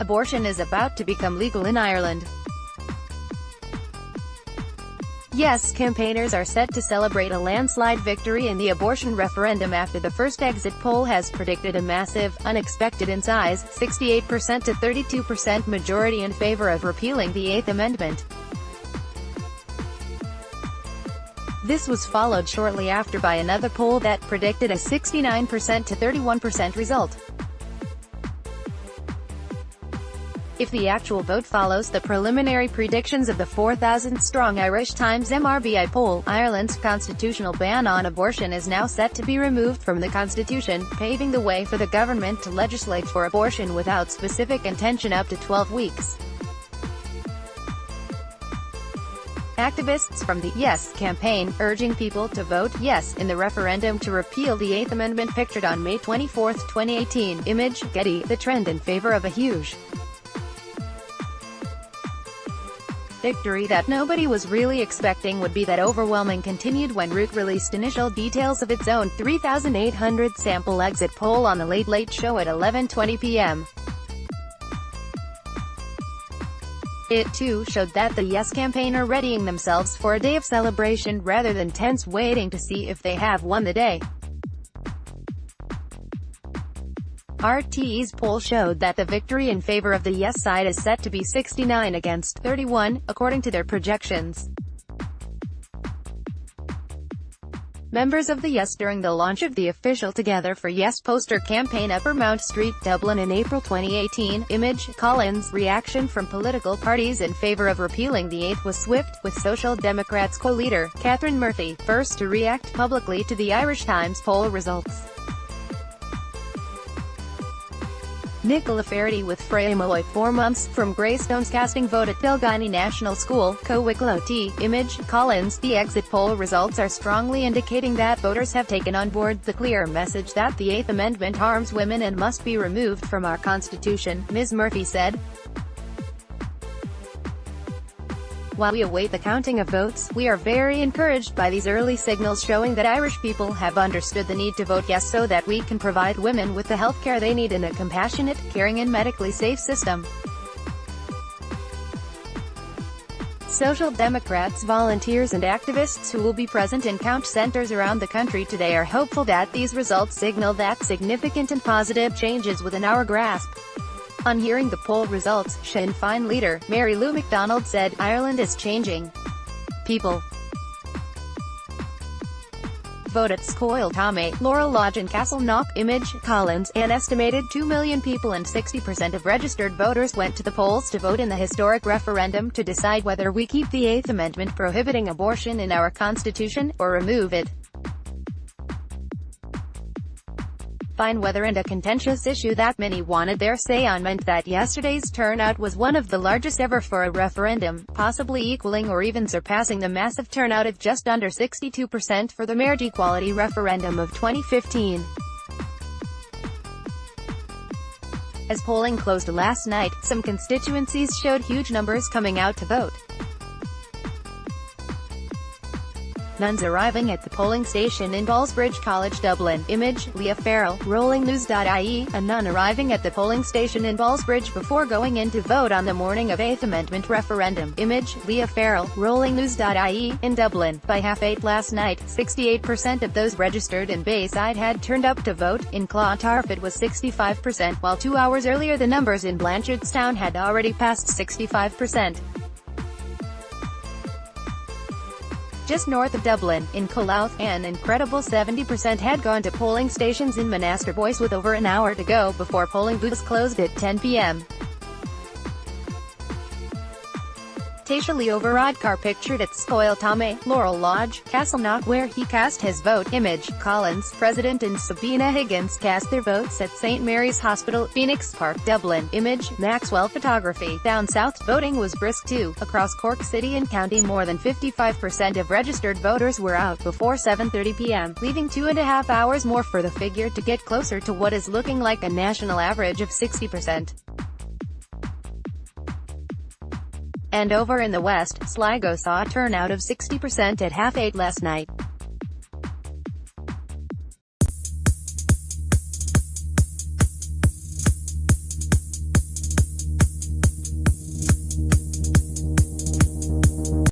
Abortion is about to become legal in Ireland. Yes campaigners are set to celebrate a landslide victory in the abortion referendum after the first exit poll has predicted a massive, unexpected in size, 68% to 32% majority in favour of repealing the Eighth Amendment. This was followed shortly after by another poll that predicted a 69% to 31% result. If the actual vote follows the preliminary predictions of the 4,000-strong Irish Times MRBI poll, Ireland's constitutional ban on abortion is now set to be removed from the constitution, paving the way for the government to legislate for abortion without specific intention up to 12 weeks. Activists from the Yes campaign, urging people to vote yes in the referendum to repeal the Eighth Amendment, pictured on May 24, 2018. Image, Getty. The trend in favour of a huge victory that nobody was really expecting would be that overwhelming continued when Root released initial details of its own 3,800 sample exit poll on The Late Late Show at 11:20 p.m. It too showed that the Yes campaign are readying themselves for a day of celebration rather than tense waiting to see if they have won the day. RTE's poll showed that the victory in favour of the Yes side is set to be 69 against 31, according to their projections. Members of the Yes during the launch of the official Together for Yes poster campaign Upper Mount Street, Dublin in April 2018. Image, Collins. Reaction from political parties in favour of repealing the Eighth was swift, with Social Democrats co-leader, Catherine Murphy, first to react publicly to the Irish Times poll results. Nicola Faraday with Framoy 4 months from Greystones casting vote at Kilgany National School, Co-Wicklow T. Image, Collins. The exit poll results are strongly indicating that voters have taken on board the clear message that the Eighth Amendment harms women and must be removed from our Constitution, Ms. Murphy said. While we await the counting of votes, we are very encouraged by these early signals showing that Irish people have understood the need to vote yes so that we can provide women with the healthcare they need in a compassionate, caring and medically safe system. Social Democrats, volunteers and activists who will be present in count centres around the country today are hopeful that these results signal that significant and positive changes within our grasp. On hearing the poll results, Sinn Féin leader, Mary Lou McDonald said, "Ireland is changing. People vote at Scoil Tomé, Laurel Lodge and Castleknock." Image, Collins. An estimated 2 million people and 60% of registered voters went to the polls to vote in the historic referendum to decide whether we keep the Eighth Amendment prohibiting abortion in our Constitution, or remove it. Fine weather and a contentious issue that many wanted their say on meant that yesterday's turnout was one of the largest ever for a referendum, possibly equaling or even surpassing the massive turnout of just under 62% for the marriage equality referendum of 2015. As polling closed last night, some constituencies showed huge numbers coming out to vote. Nuns arriving at the polling station in Ballsbridge College, Dublin. Image, Leah Farrell, rollingnews.ie. A nun arriving at the polling station in Ballsbridge before going in to vote on the morning of Eighth Amendment referendum. Image, Leah Farrell, rollingnews.ie. In Dublin, by 8:30 last night, 68% of those registered in Bayside had turned up to vote. In Clontarf it was 65%, while 2 hours earlier the numbers in Blanchardstown had already passed 65%. Just north of Dublin, in Cullouth, an incredible 70% had gone to polling stations in Monasterboice with over an hour to go before polling booths closed at 10 p.m. Taoiseach Leo Varadkar pictured at Scoil Tomé, Laurel Lodge, Castleknock where he cast his vote. Image, Collins. President and Sabina Higgins cast their votes at St Mary's Hospital, Phoenix Park, Dublin. Image, Maxwell Photography. Down south, voting was brisk too. Across Cork City and County more than 55% of registered voters were out before 7:30 p.m., leaving 2.5 hours more for the figure to get closer to what is looking like a national average of 60%. And over in the west, Sligo saw a turnout of 60% at 8:30 last night.